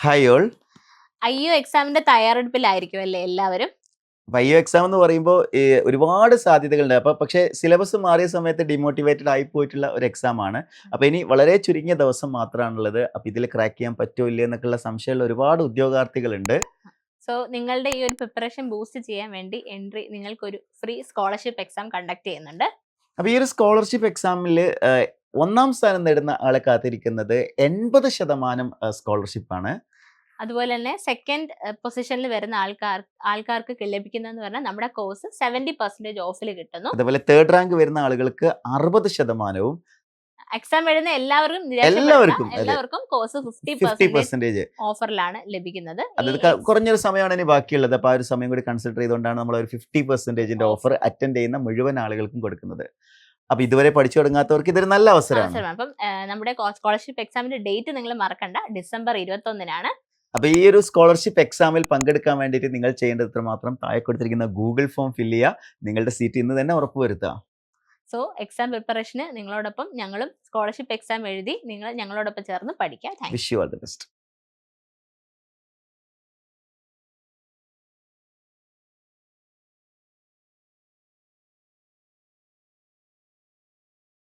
Hi all. IU എക്സാമിന്റെ തയ്യാറെടുപ്പിലായിരിക്കും അല്ലേ എല്ലാവരും? IU എക്സാം എന്ന് പറയുമ്പോൾ ഒരുപാട് സാധ്യതകളുണ്ട്. പക്ഷേ സിലബസ് മാറിയ സമയത്ത് ഡിമോട്ടിവേറ്റഡ് ആയി പോയിട്ടുള്ള ഒരു എക്സാം ആണ്. അപ്പോൾ ഇനി വളരെ ചുരുങ്ങിയ ദിവസം മാത്രമാണുള്ളത്. അപ്പോൾ ഇതിൽ ക്രാക്ക് ചെയ്യാൻ പറ്റുമോ ഇല്ലയോ എന്നൊക്കെയുള്ള സംശയമുള്ള ഒരുപാട് ഉദ്യോഗാർത്ഥികളുണ്ട്. സോ നിങ്ങളുടെ ഈ ഒരു പ്രിപ്പറേഷൻ ബൂസ്റ്റ് ചെയ്യാൻ വേണ്ടി നിങ്ങൾക്കൊരു ഫ്രീ സ്കോളർഷിപ്പ് എക്സാം കണ്ടക്ട് ചെയ്യുന്നുണ്ട്. അപ്പോൾ ഈ ഒരു സ്കോളർഷിപ്പ് എക്സാമിൽ ഒന്നാം സ്ഥാനം നേടുന്ന ആളെ കാത്തിരിക്കുന്നത് 80% സ്കോളർഷിപ്പാണ്. അതുപോലെ തന്നെ സെക്കൻഡ് പൊസിഷനിൽ വരുന്ന ആൾക്കാർക്ക് ലഭിക്കുന്നതെന്ന് പറഞ്ഞാൽ നമ്മുടെ കോഴ്സ് 70% ഓഫിൽ കിട്ടുന്നു. അതുപോലെ തേർഡ് റാങ്ക് വരുന്ന ആളുകൾക്ക് 60%. എക്സാം എഴുതുന്ന എല്ലാവർക്കും കോഴ്സ് 50% ഓഫറിലാണ് ലഭിക്കുന്നത്. അത് കുറഞ്ഞൊരു സമയമാണ് ഇനി ബാക്കിയുള്ളത്. അപ്പോൾ ആ ഒരു സമയം കൂടി കൺസിഡർ ചെയ്തുകൊണ്ടാണ് നമ്മൾ ഒരു 50% ഓഫർ അറ്റൻഡ് ചെയ്യുന്ന മുഴുവൻ ആളുകൾക്കും കൊടുക്കുന്നത്. അപ്പൊ ഇതുവരെ പഠിച്ചു തുടങ്ങാത്തവർക്ക് ഇതൊരു നല്ല അവസരമാണ്. അപ്പം നമ്മുടെ സ്കോളർഷിപ്പ് എക്സാമിന്റെ ഡേറ്റ് നിങ്ങൾ മറക്കണ്ട, ഡിസംബർ 21-നാണ്. അപ്പൊ ഈ ഒരു സ്കോളർഷിപ്പ് എക്സാമിൽ പങ്കെടുക്കാൻ വേണ്ടിയിട്ട് നിങ്ങൾ ചെയ്യേണ്ടത് ഇത്ര മാത്രം: താഴെ കൊടുത്തിരിക്കുന്ന ഗൂഗിൾ ഫോം ഫില്ല് ചെയ്യുക, നിങ്ങളുടെ സീറ്റ് ഇന്ന് തന്നെ ഉറപ്പുവരുത്തുക. സോ എക്സാം പ്രിപ്പറേഷന് നിങ്ങളോടൊപ്പം ഞങ്ങളും സ്കോളർഷിപ്പ് എക്സാം എഴുതി നിങ്ങൾ ഞങ്ങളോടൊപ്പം ചേർന്ന് പഠിക്കാം. Wish you all the best.